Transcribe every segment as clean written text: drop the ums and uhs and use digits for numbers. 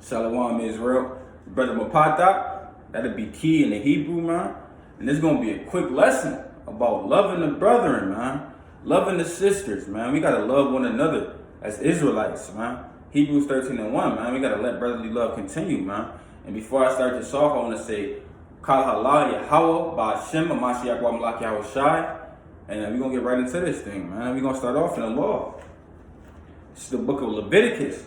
Shalom Israel. Brother Mapata, that'll be key in the Hebrew, man. And this is going to be a quick lesson about loving the brethren, man. Loving the sisters, man. We got to love one another as Israelites, man. Hebrews 13:1, man. We got to let brotherly love continue, man. And before I start this off, I want to say, Kal Halal Yahweh Ba'Shem Mashiach Wa Malak Yahweh Shai. And we're going to get right into this thing, man. We're going to start off in the law. This is the book of Leviticus,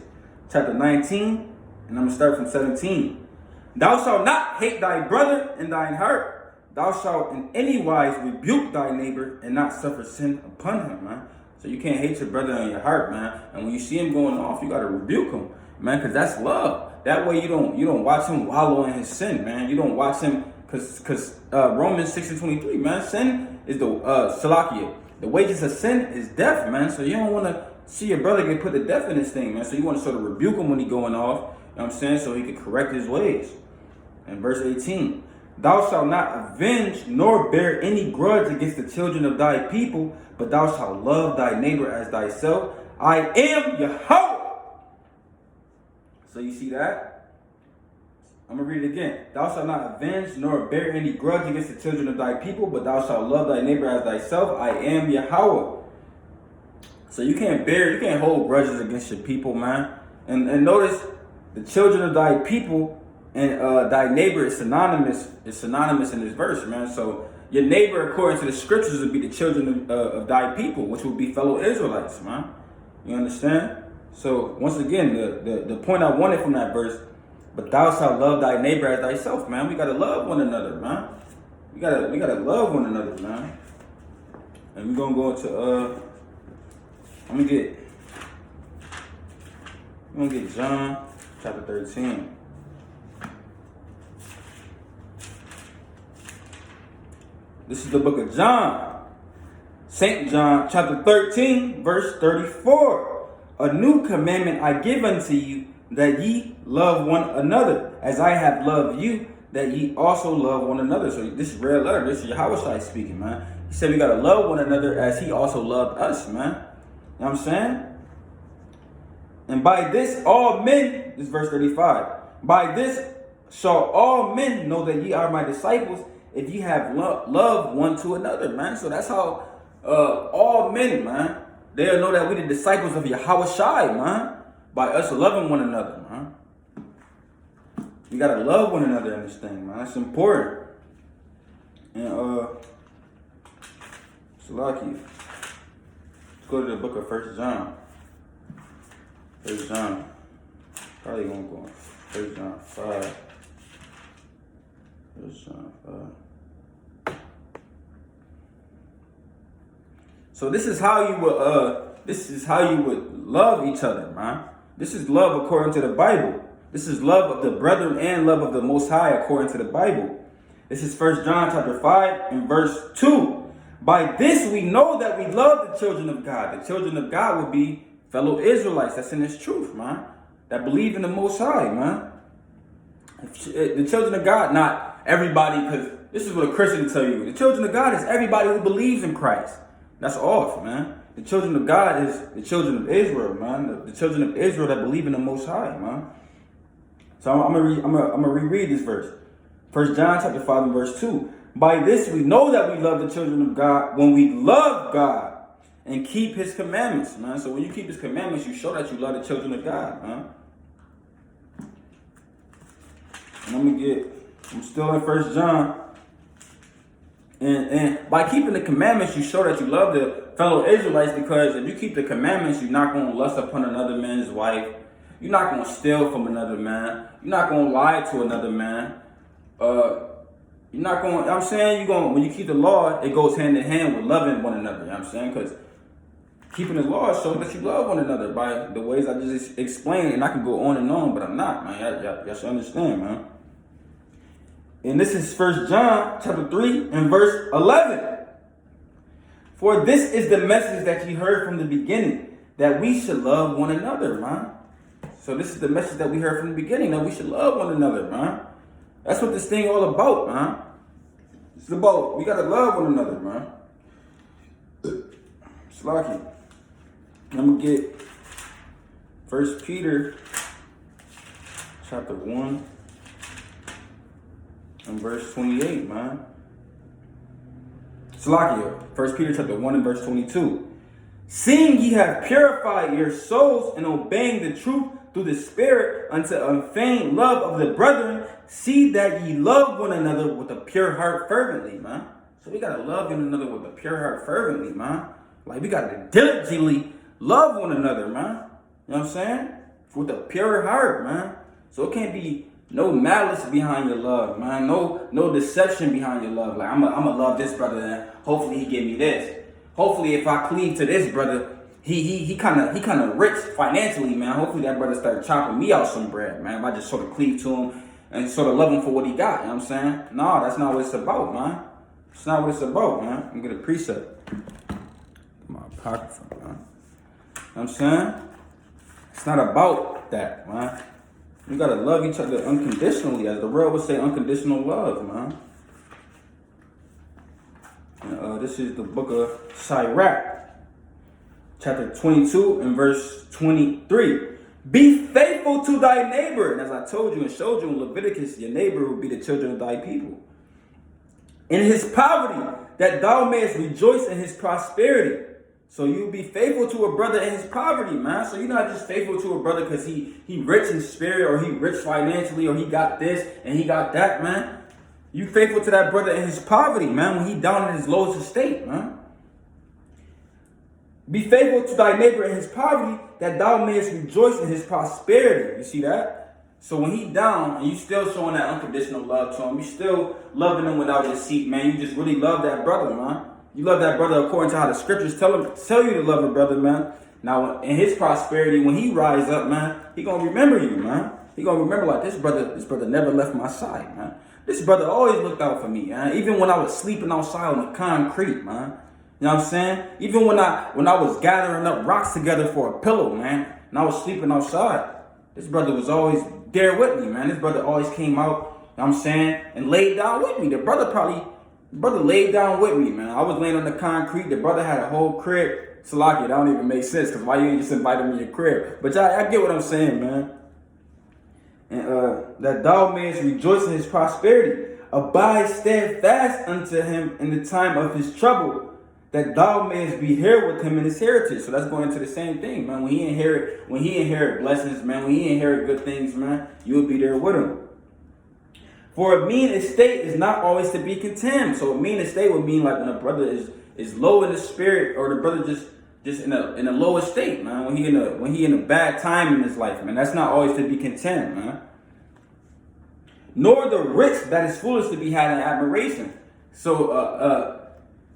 chapter 19, and I'm going to start from 17. Thou shalt not hate thy brother in thine heart. Thou shalt in any wise rebuke thy neighbor and not suffer sin upon him, man. So you can't hate your brother in your heart, man. And when you see him going off, you got to rebuke him, man, because that's love. That way you don't watch him wallow in his sin, man. You don't watch him, because Romans 6:23, man, sin is the salakia. The wages of sin is death, man. So you don't want to see your brother get put to death in this thing, man. So you want to sort of rebuke him when he's going off, you know what I'm saying, so he can correct his ways. And verse 18, thou shalt not avenge nor bear any grudge against the children of thy people, but thou shalt love thy neighbor as thyself. I am Yahweh. So you see that? I'm going to read it again. Thou shalt not avenge nor bear any grudge against the children of thy people, but thou shalt love thy neighbor as thyself. I am Yahweh. So you can't hold grudges against your people, man. And notice the children of thy people and thy neighbor is synonymous. It's synonymous in this verse, man. So your neighbor, according to the scriptures, would be the children of thy people, which would be fellow Israelites, man. You understand? So once again, the point I wanted from that verse, but thou shalt love thy neighbor as thyself, man. We gotta love one another, man. We gotta love one another, man. And we're gonna go into I'm gonna get John chapter 13. This is the book of John. St. John chapter 13, verse 34. A new commandment I give unto you, that ye love one another, as I have loved you, that ye also love one another. So this is red letter. This is Yahweh speaking, man. He said we gotta love one another as he also loved us, man. You know what I'm saying? And by this all men, this is verse 35, by this shall all men know that ye are my disciples, if ye have love one to another, man. So that's how all men, man, they'll know that we the disciples of Yahweh Shai, man, by us loving one another, man. We gotta love one another in this thing, man. That's important. And Salaki. Go to the book of 1 John. 1 John. Probably gonna go on 1 John 5. 1 John 5. So this is how you would love each other, man. This is love according to the Bible. This is love of the brethren and love of the Most High according to the Bible. This is 1 John chapter 5 and verse 2. By this we know that we love the children of God. The children of God would be fellow Israelites. That's in this truth, man. That believe in the Most High, man. The children of God, not everybody, because this is what a Christian will tell you. The children of God is everybody who believes in Christ. That's off, man. The children of God is the children of Israel, man. The children of Israel that believe in the Most High, man. So I'm gonna reread this verse. 1 John chapter 5 and verse 2. By this we know that we love the children of God when we love God and keep his commandments, man. So when you keep his commandments, you show that you love the children of God, man. And I'm still in 1 John. And by keeping the commandments, you show that you love the fellow Israelites, because if you keep the commandments, you're not going to lust upon another man's wife. You're not going to steal from another man. You're not going to lie to another man. You're not going, I'm saying, when you keep the law, it goes hand in hand with loving one another, you know what I'm saying? Because keeping the law shows that you love one another by the ways I just explained, and I can go on, but I'm not, man. Y'all should understand, man. And this is 1 John chapter 3 and verse 11. For this is the message that you heard from the beginning, that we should love one another, man. So this is the message that we heard from the beginning, that we should love one another, man. That's what this thing all about, man. It's about, we gotta love one another, man. Slaki. I'm gonna get 1 Peter chapter 1 and verse 28, man. Salakia, 1 Peter chapter 1 and verse 22. Seeing ye have purified your souls in obeying the truth through the Spirit unto unfeigned love of the brethren, see that ye love one another with a pure heart fervently, man. So we gotta love one another with a pure heart fervently, man. Like, we gotta diligently love one another, man. You know what I'm saying? With a pure heart, man. So it can't be no malice behind your love, man. No deception behind your love. Like, I'm gonna love this brother, and hopefully he give me this. Hopefully if I cleave to this brother, he kind of rich financially, man. Hopefully that brother start chopping me out some bread, man. If I just sort of cleave to him and sort of love him for what he got, you know what I'm saying? No, that's not what it's about, man. It's not what it's about, man. I'm gonna get a precept. My pocket from, man. You know what I'm saying? It's not about that, man. You gotta love each other unconditionally, as the world would say, unconditional love, man. And, this is the book of Sirach, chapter 22 and verse 23. Be faithful to thy neighbor. And as I told you and showed you in Leviticus, your neighbor will be the children of thy people. In his poverty, that thou mayest rejoice in his prosperity. So you be faithful to a brother in his poverty, man. So you're not just faithful to a brother because he rich in spirit, or he rich financially, or he got this and he got that, man. You faithful to that brother in his poverty, man, when he down in his lowest estate, man. Be faithful to thy neighbor in his poverty, that thou mayest rejoice in his prosperity. You see that? So when he down and you still showing that unconditional love to him, you still loving him without deceit, man. You just really love that brother, man. You love that brother according to how the scriptures tell you to love a brother, man. Now, in his prosperity, when he rise up, man, he gonna remember you, man. He gonna remember, like, this brother never left my side, man. This brother always looked out for me, man. Even when I was sleeping outside on the concrete, man. You know what I'm saying? Even when I was gathering up rocks together for a pillow, man, and I was sleeping outside, this brother was always there with me, man. This brother always came out, you know what I'm saying, and laid down with me. The brother laid down with me, man. I was laying on the concrete. The brother had a whole crib. Salaki, that don't even make sense, because why you ain't just invited me to your crib? But I get what I'm saying, man. And that thou mayest rejoice in his prosperity. Abide steadfast unto him in the time of his trouble, that thou mayest be here with him in his heritage. So that's going into the same thing, man. When he inherit blessings, man, when he inherit good things, man, you'll be there with him. For a mean estate is not always to be contemned. So a mean estate would mean like when a brother is low in the spirit, or the brother just in a low estate, man. When he in a bad time in his life, man. That's not always to be content, man. Nor the rich that is foolish to be had in admiration. So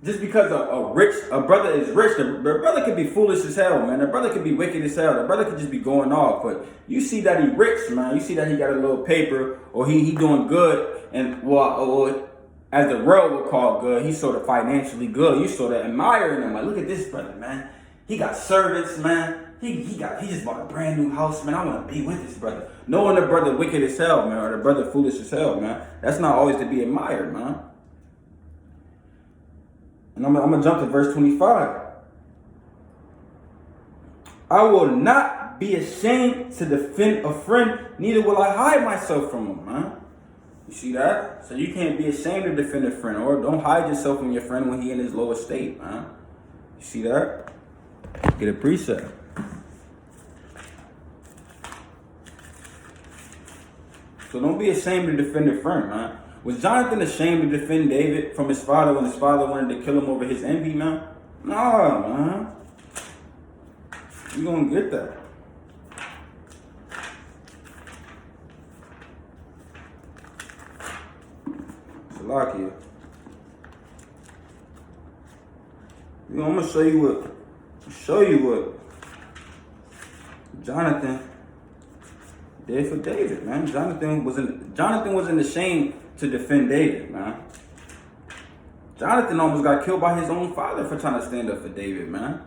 just because a brother is rich, the brother could be foolish as hell, man. The brother could be wicked as hell. The brother could just be going off. But you see that he rich, man. You see that he got a little paper, or he doing good, and or as the world would call good, he's sort of financially good. You sort of admiring him, like, look at this brother, man. He got servants, man. He just bought a brand new house, man. I want to be with this brother. Knowing the brother wicked as hell, man, or the brother foolish as hell, man. That's not always to be admired, man. And I'm going to jump to verse 25. I will not be ashamed to defend a friend, neither will I hide myself from him, man. You see that? So you can't be ashamed to defend a friend, or don't hide yourself from your friend when he in his lowest state, man. You see that? Get a precept. So don't be ashamed to defend a friend, man. Was Jonathan ashamed to defend David from his father when his father wanted to kill him over his envy, man? Nah, man. You gonna get that. Salakia. I'm gonna show you what Jonathan did for David, man. Jonathan wasn't ashamed to defend David, man. Jonathan almost got killed by his own father for trying to stand up for David, man.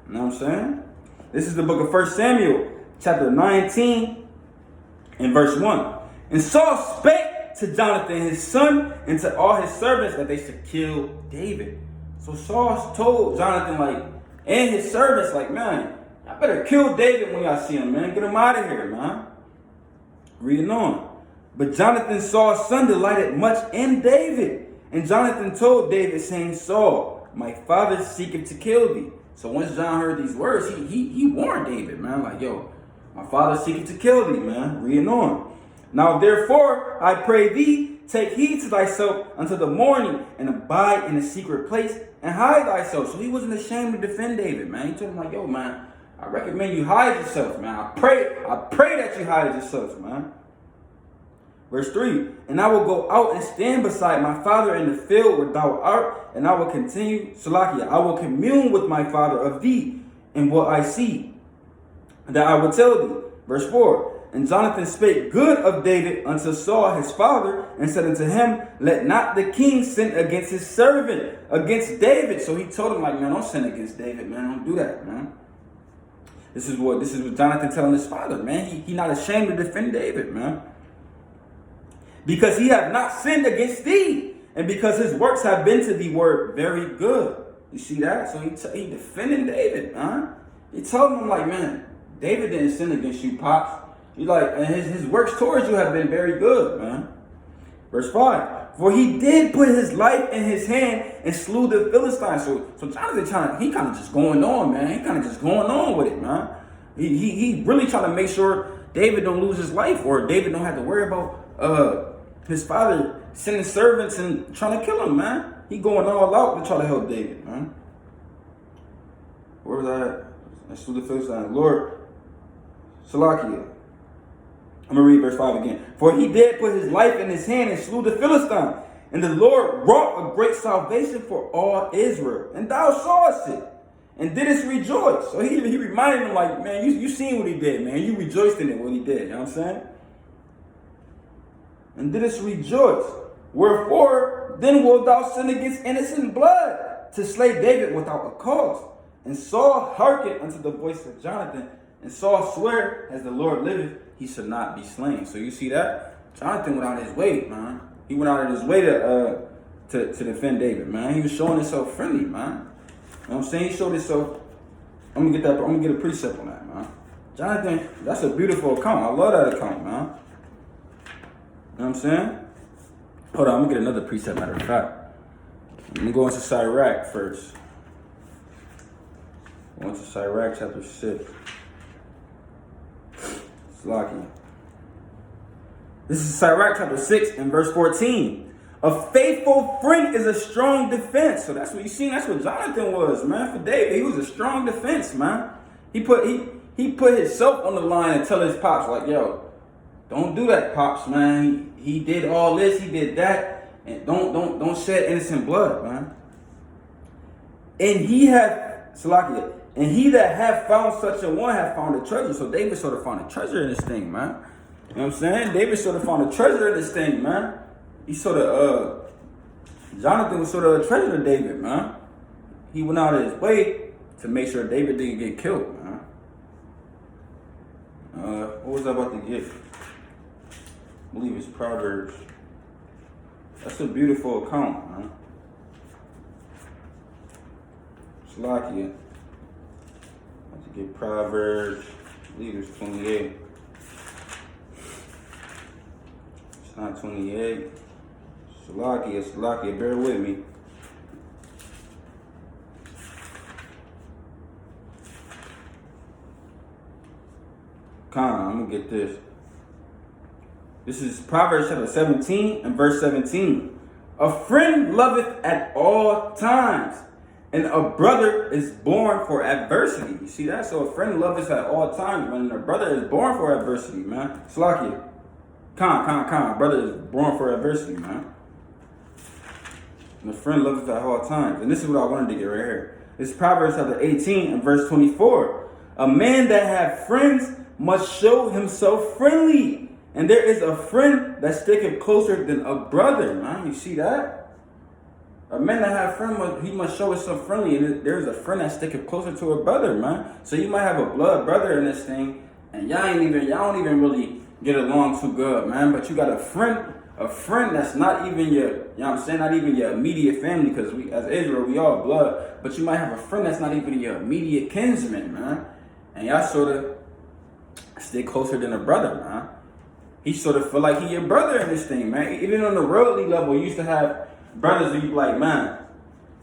You know what I'm saying? This is the book of 1 Samuel, chapter 19, and verse 1. And Saul spake to Jonathan, his son, and to all his servants that they should kill David. So Saul told Jonathan, like, and his servants, like, man, I better kill David when y'all see him, man. Get him out of here, man. Reading on. But Jonathan Saul's son delighted much in David. And Jonathan told David, saying, Saul, my father seeketh to kill thee. So once John heard these words, he warned David, man. Like, yo, my father seeketh to kill thee, man. Reading on. Now therefore, I pray thee, take heed to thyself until the morning, and abide in a secret place, and hide thyself. So he wasn't ashamed to defend David, man. He told him, like, yo, man, I recommend you hide yourself, man. I pray that you hide yourself, man. Verse 3, and I will go out and stand beside my father in the field where thou art, and I will continue, Salakia, I will commune with my father of thee and what I see, that I will tell thee. Verse 4, and Jonathan spake good of David unto Saul his father, and said unto him, let not the king sin against his servant, against David. So he told him, like, man, don't sin against David, man. Don't do that, man. This is what Jonathan telling his father, man. He not ashamed to defend David, man. Because he hath not sinned against thee, and because his works have been to thee were very good. You see that? So he defending David, man. He told him, like, man, David didn't sin against you, Pops. He like, and his works towards you have been very good, man. Verse 5. For he did put his life in his hand and slew the Philistines. So Jonathan he kind of just going on, man. He kind of just going on with it, man. He really trying to make sure David don't lose his life, or David don't have to worry about his father sending servants and trying to kill him, man. He going all out to try to help David, man. Where was that? I slew the Philistines. Lord, Salakia. I'm going to read verse 5 again. For he did put his life in his hand and slew the Philistine. And the Lord wrought a great salvation for all Israel. And thou sawest it, and didst rejoice. So he reminded him, like, man, you seen what he did, man. You rejoiced in it, what he did. You know what I'm saying? And didst rejoice. Wherefore, then wilt thou sin against innocent blood, to slay David without a cause. And Saul hearkened unto the voice of Jonathan. And Saul sware, as the Lord liveth, he should not be slain. So you see that? Jonathan went out of his way, man. He went out of his way to defend David, man. He was showing himself friendly, man. You know what I'm saying? He showed himself. I'm gonna get a precept on that, man. Jonathan, that's a beautiful account. I love that account, man. You know what I'm saying? Hold on, I'm gonna get another precept, matter of fact. I'm gonna go into Sirach first. Go into Sirach chapter 6. Lucky. This is Sirach chapter 6 and verse 14. A faithful friend is a strong defense. So that's what you see. That's what Jonathan was, man. For David, he was a strong defense, man. He put himself on the line and tell his pops, like, yo, don't do that, pops, man. He did all this, he did that, and don't shed innocent blood, man. And he had Salakia. And he that hath found such a one hath found a treasure. So David sort of found a treasure in this thing, man. You know what I'm saying? David sort of found a treasure in this thing, man. He sort of, Jonathan was sort of a treasure to David, man. He went out of his way to make sure David didn't get killed, man. What was I about to get? I believe it's Proverbs. That's a beautiful account, man. Salakia. Get Proverbs, I believe it's 28. It's not 28. Salakia, bear with me. I'm gonna get this. This is Proverbs chapter 17 and verse 17. A friend loveth at all times, and a brother is born for adversity. You see that? So a friend loveth at all times, man. And a brother is born for adversity, man. Salakia. A brother is born for adversity, man. And a friend loveth at all times. And this is what I wanted to get right here. This is Proverbs chapter 18 and verse 24. A man that hath friends must show himself friendly. And there is a friend that sticketh closer than a brother, man. You see that? A man that have a friend, he must show himself friendly. And there's a friend that sticketh closer to a brother, man. So you might have a blood brother in this thing, and y'all don't even really get along too good, man. But you got a friend that's not even your, you know what I'm saying, not even your immediate family, because we, as Israel, we all blood. But you might have a friend that's not even your immediate kinsman, man. And y'all sort of stick closer than a brother, man. he sort of feel like he your brother in this thing, man. Even on the worldly level, you used to have brothers who you be like, man,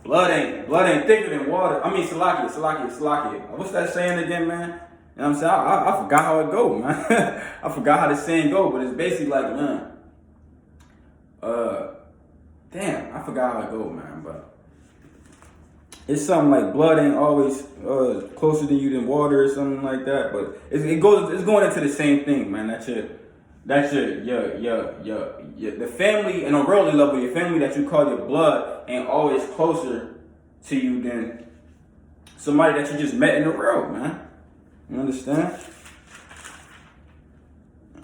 blood ain't thicker than water. I mean, Salakia. What's that saying again, man? You know what I'm saying? I forgot how it go, man. I forgot how the saying go, but it's basically like, man, damn, I forgot how it go, man, but it's something like blood ain't always closer to you than water or something like that. But it's going into the same thing, man. That's your the family and on a worldly level, your family that you call your blood ain't always closer to you than somebody that you just met in the world, man. You understand?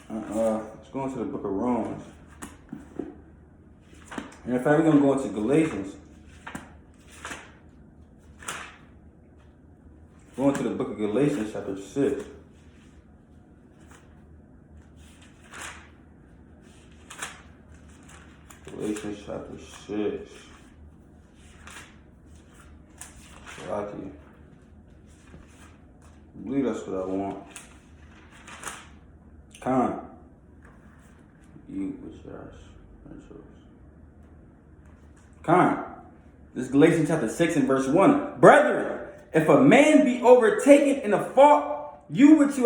Let's go into the book of Romans. And in fact, we're gonna go into Galatians. Going to the book of Galatians, chapter 6. Galatians, chapter 6. Lucky. I believe that's what I want. Qam. Qam. This is Galatians chapter 6 and verse 1. Brethren, if a man be overtaken in a fault, ye which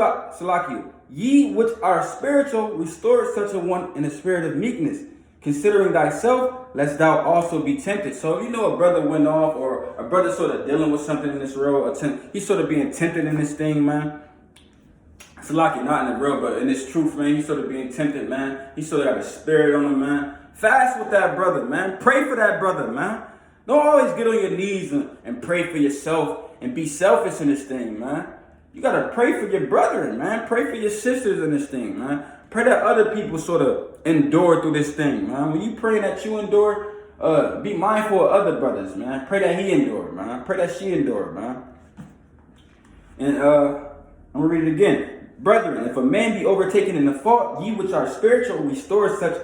are spiritual, restore such a one in a spirit of meekness, considering thyself, lest thou also be tempted. So if you know a brother went off, or a brother sort of dealing with something in this world, he's sort of being tempted in this thing, man. Salaki, not in the real, but in this truth, man, he's sort of being tempted, man. He sort of got a spirit on him, man. Fast with that brother, man. Pray for that brother, man. Don't always get on your knees and pray for yourself and be selfish in this thing, man. You gotta pray for your brethren, man. Pray for your sisters in this thing, man. Pray that other people sort of endure through this thing, man. When you pray that you endure, be mindful of other brothers, man. Pray that he endure, man. Pray that she endure, man. And I'm gonna read it again. Brethren, if a man be overtaken in the fault, ye which are spiritual, restore such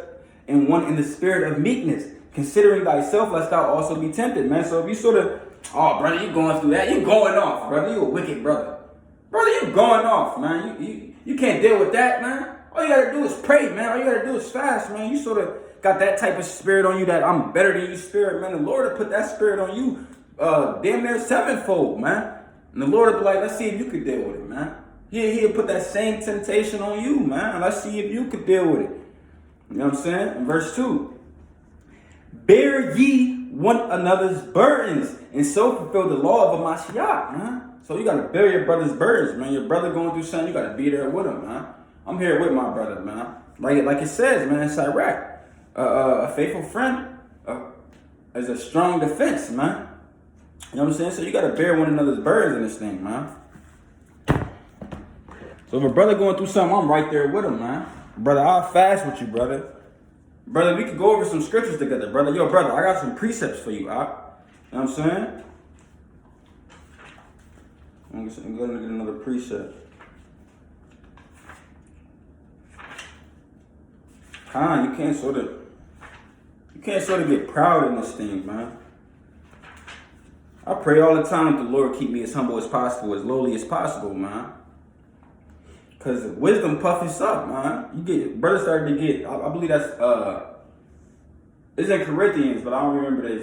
in one in the spirit of meekness, considering thyself, lest thou also be tempted, man. So if you sort of, oh, brother, you going through that, you going off, brother. You a wicked brother. Brother, you going off, man. You can't deal with that, man. All you gotta do is pray, man. All you gotta do is fast, man. You sort of got that type of spirit on you that I'm better than you spirit, man. The Lord will put that spirit on you damn near sevenfold, man. And the Lord will be like, let's see if you could deal with it, man. He'll put that same temptation on you, man. Let's see if you could deal with it. You know what I'm saying? In verse 2. Bear ye one another's burdens, and so fulfill the law of a Mashiach, man. So you gotta bear your brother's burdens, man. Your brother going through something, you gotta be there with him, man. I'm here with my brother, man. Like it says, man, it's Iraq. A faithful friend is a strong defense, man. You know what I'm saying? So you gotta bear one another's burdens in this thing, man. So if a brother going through something, I'm right there with him, man. Brother, I'll fast with you, brother. Brother, we could go over some scriptures together, brother. Yo, brother, I got some precepts for you, You know what I'm saying? I'm going to get another precept. You can't sort of get proud in this thing, man. I pray all the time that the Lord keep me as humble as possible, as lowly as possible, man. Because wisdom puffs up, man. Brothers started to get, I believe that's, it's in Corinthians, but I don't remember the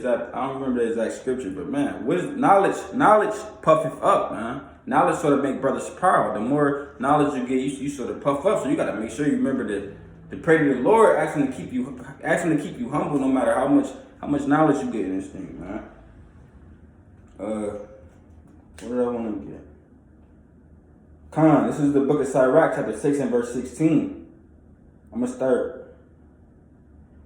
exact scripture. But man, knowledge puffeth up, man. Knowledge sort of make brothers proud. The more knowledge you get, you sort of puff up. So you got to make sure you remember to pray to the Lord, ask him to keep you humble, no matter how much knowledge you get in this thing, man. What did I want to get? This is the book of Sirach, chapter 6 and verse 16. I'm gonna start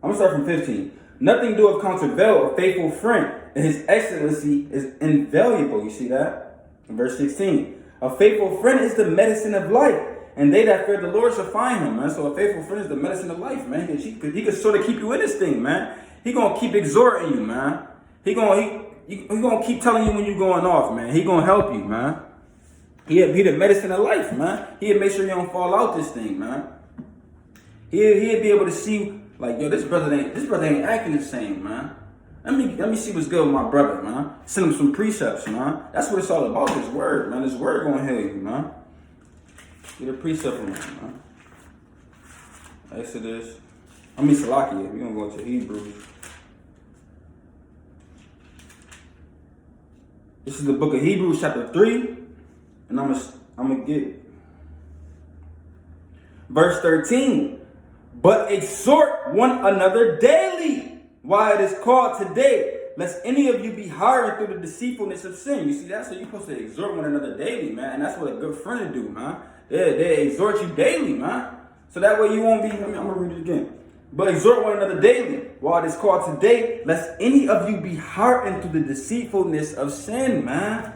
from 15. Nothing doeth countervail a faithful friend, and his excellency is invaluable. You see that? In verse 16. A faithful friend is the medicine of life, and they that fear the Lord shall find him, man. So a faithful friend is the medicine of life, man. He can sort of keep you in this thing, man. He gonna keep exhorting you, man. He gonna keep telling you when you're going off, man. He gonna help you, man. He'll be the medicine of life, man. He'll make sure you don't fall out this thing, man. He'll be able to see, like, yo, this brother ain't acting the same, man. Let me see what's good with my brother, man. Send him some precepts, man. That's what it's all about, this word, man. This word gonna heal you, man. Get a precept from him, man. Exodus. Salakia. We're going to go into Hebrews. This is the book of Hebrews, chapter 3. And I'm going to get verse 13. But exhort one another daily, while it is called today, lest any of you be hardened through the deceitfulness of sin. You see, that's what you're supposed to exhort one another daily, man. And that's what a good friend do, man. They exhort you daily, man. So that way you won't be, I'm going to read it again. But exhort one another daily, while it is called today, lest any of you be hardened through the deceitfulness of sin, man.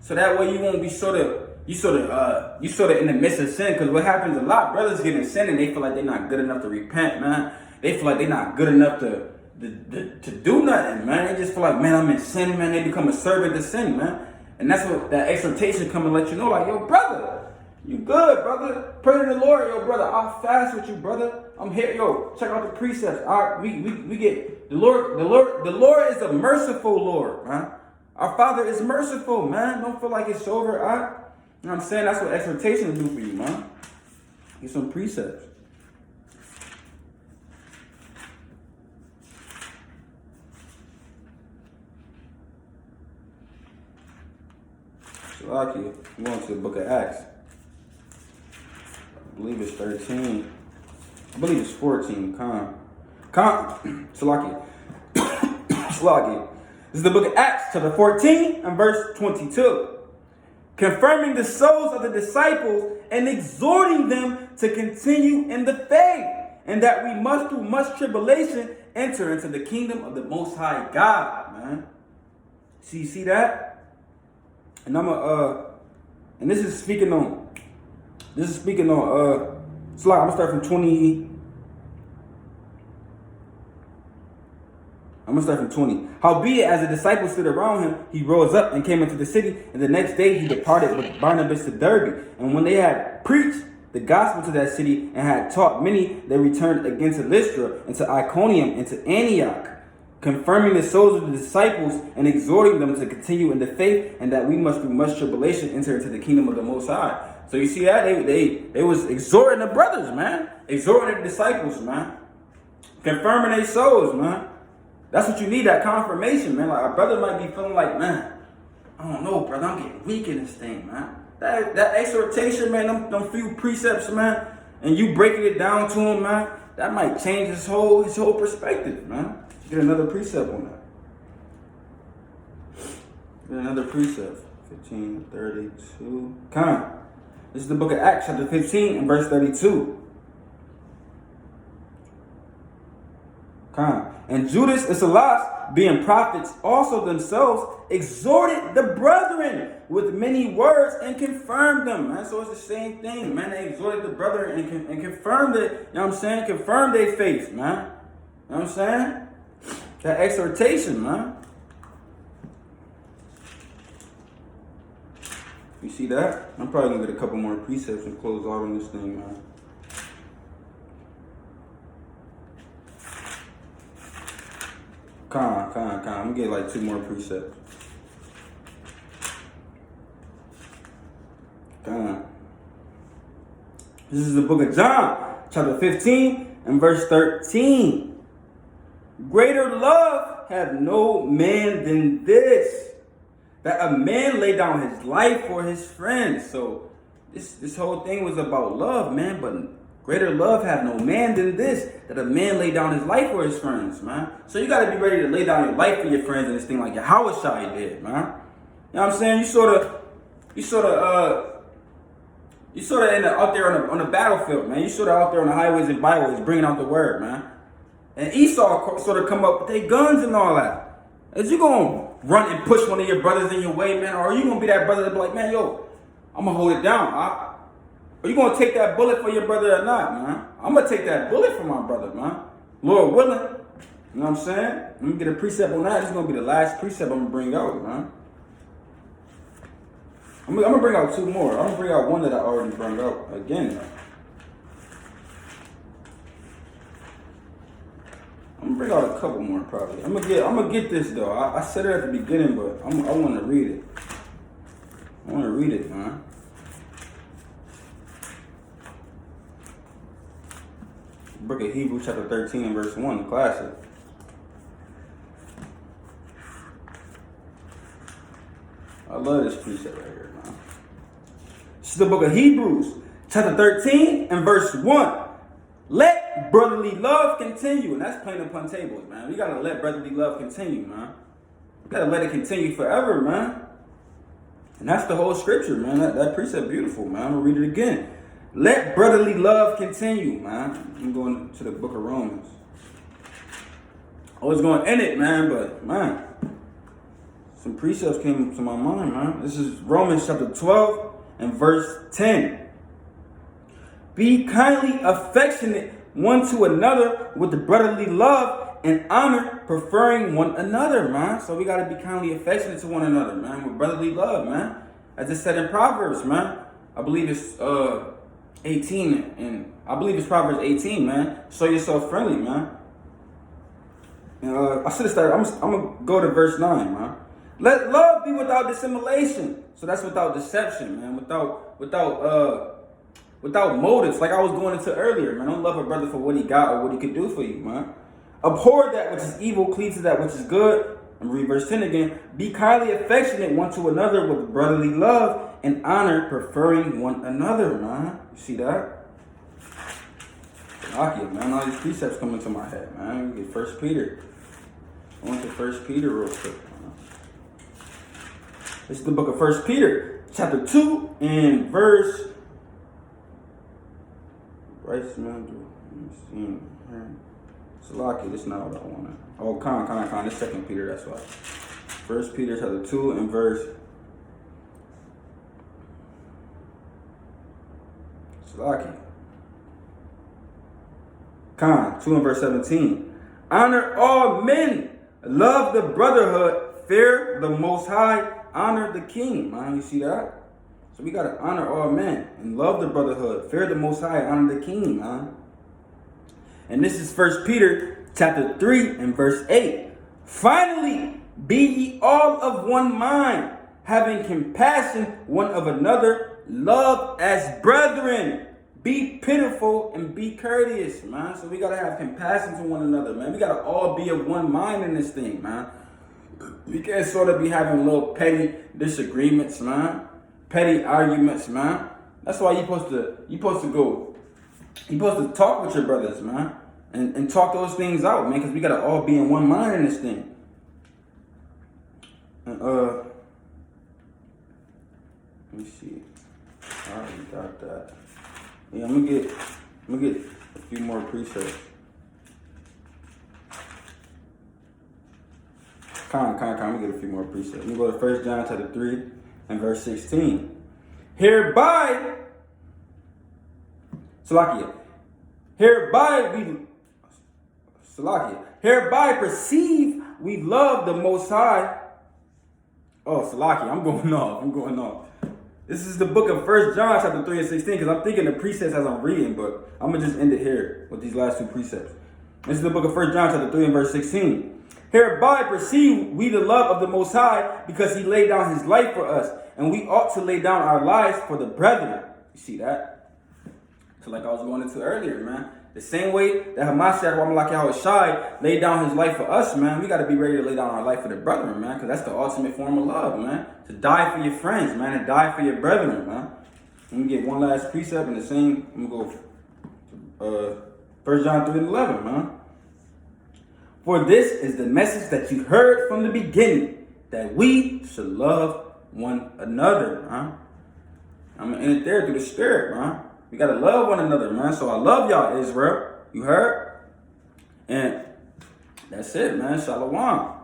So that way you won't be sort of in the midst of sin. Because what happens a lot, brothers get in sin and they feel like they're not good enough to repent, man. They feel like they're not good enough to do nothing, man. They just feel like, man, I'm in sin, man. They become a servant to sin, man. And that's what that exhortation come and let you know, like, yo, brother, you good, brother. Pray to the Lord, yo, brother. I'll fast with you, brother. I'm here, yo. Check out the precepts. All right, we get the Lord. The Lord is a merciful Lord, man. Our Father is merciful, man. Don't feel like it's over, all right? You know what I'm saying? That's what exhortation do for you, man. Get some precepts. Salakia, I'm going to the book of Acts. I believe it's 13. I believe it's 14. Qam. Salakia. Salakia. This is the book of Acts, chapter 14 and verse 22. Confirming the souls of the disciples and exhorting them to continue in the faith, and that we must through much tribulation enter into the kingdom of the Most High God, man. See that? And and this is speaking on, so I'm gonna start from 20. I'm going to start from 20. Howbeit, as the disciples stood around him, he rose up and came into the city. And the next day he departed with Barnabas to Derbe. And when they had preached the gospel to that city and had taught many, they returned again to Lystra and to Iconium and to Antioch, confirming the souls of the disciples and exhorting them to continue in the faith, and that we must through much tribulation enter into the kingdom of the Most High. So you see that? They was exhorting the brothers, man. Exhorting the disciples, man. Confirming their souls, man. That's what you need, that confirmation, man. Like, a brother might be feeling like, man, I don't know, brother, I'm getting weak in this thing, man. That exhortation, man, them few precepts, man, and you breaking it down to him, man, that might change his whole perspective, man. Get another precept on that. Get another precept. 15:32. Qam. This is the book of Acts, chapter 15 and verse 32. Qam. And Judas and Silas, being prophets also themselves, exhorted the brethren with many words and confirmed them, man. So it's the same thing, man. They exhorted the brethren and confirmed it, you know what I'm saying? Confirmed their faith, man. You know what I'm saying? That exhortation, man. You see that? I'm probably going to get a couple more precepts and close out on this thing, man. Qam. I'm gonna get like 2 more precepts. Qam. This is the book of John, chapter 15 and verse 13. Greater love have no man than this, that a man lay down his life for his friends. So this whole thing was about love, man, but greater love have no man than this, that a man lay down his life for his friends, man. So you got to be ready to lay down your life for your friends and this thing like Yahushua did, man. You know what I'm saying? You sort of out there on the battlefield, man. You sort of out there on the highways and byways bringing out the word, man. And Esau sort of come up with their guns and all that. Is you going to run and push one of your brothers in your way, man? Or are you going to be that brother that be like, man, yo, I'm going to hold it down. Are you going to take that bullet for your brother or not, man? I'm going to take that bullet for my brother, man. Lord willing. You know what I'm saying? Let me get a precept on that. This is going to be the last precept I'm going to bring out, man. I'm going to bring out 2 more. I'm going to bring out one that I already brought out again, man. I'm going to bring out a couple more, probably. I'm going to get this, though. I said it at the beginning, but I want to read it. I want to read it, man. Book of Hebrews chapter 13 and verse 1, the classic. I love this precept right here, man. This is the book of Hebrews chapter 13 and verse 1. Let brotherly love continue. And that's plain upon tables, man. We got to let brotherly love continue, man. We got to let it continue forever, man. And that's the whole scripture, man. That precept beautiful, man. I'm going to read it again. Let brotherly love continue, man. I'm going to the book of Romans. I was going to end it, man, but, man, some precepts came to my mind, man. This is Romans chapter 12 and verse 10. Be kindly affectionate one to another with the brotherly love and honor, preferring one another, man. So we got to be kindly affectionate to one another, man, with brotherly love, man. As it said in Proverbs, man. I believe it's 18, and I believe it's Proverbs 18, man. Show yourself friendly, man. And I should have started. I'm going to go to verse 9, man. Let love be without dissimulation. So that's without deception, man. Without motives, like I was going into earlier, man. Don't love a brother for what he got or what he could do for you, man. Abhor that which is evil, cleave to that which is good. And read verse 10 again. Be kindly affectionate one to another with brotherly love and honor, preferring one another, man. You see that? Lucky, man. All these precepts come into my head, man. We get 1 Peter. I went to 1 Peter real quick, man. This is the book of 1 Peter, chapter 2, and verse. Right, man. Salaki, this is not what I wanted. Oh, Qam. This 2 Peter, that's why. 1 Peter chapter 2 and verse. Salaki. Qam 2 and verse 17. Honor all men. Love the brotherhood. Fear the Most High. Honor the King. Man, you see that? So we got to honor all men and love the brotherhood. Fear the Most High. Honor the King, man. And this is 1 Peter chapter 3 and verse 8. Finally, be ye all of one mind, having compassion one of another, love as brethren. Be pitiful and be courteous, man. So we got to have compassion to one another, man. We got to all be of one mind in this thing, man. We can't sort of be having little petty disagreements, man. Petty arguments, man. That's why you're supposed to talk with your brothers, man. And talk those things out, man, because we got to all be in one mind in this thing. And, let me see. I already got that. Yeah, I'm gonna get a few more precepts. I'm gonna get a few more precepts. Let me go to 1 John chapter 3 and verse 16. Hereby perceive we love the Most High. Oh, Salakia, I'm going off. This is the book of 1 John chapter 3 and 16, because I'm thinking the precepts as I'm reading, but I'm going to just end it here with these last two precepts. This is the book of 1 John chapter 3 and verse 16. Hereby perceive we the love of the Most High, because he laid down his life for us, and we ought to lay down our lives for the brethren. You see that? So like I was going into earlier, man. The same way that Hamashiach Shai laid down his life for us, man, we got to be ready to lay down our life for the brethren, man, because that's the ultimate form of love, man. To die for your friends, man, and die for your brethren, man. Let me get one last precept in the same. I'm going to go 1 John 3 and 11, man. For this is the message that you heard from the beginning, that we should love one another, man. I'm going to end it there through the Spirit, man. We got to love one another, man. So I love y'all, Israel. You heard? And that's it, man. Shalom.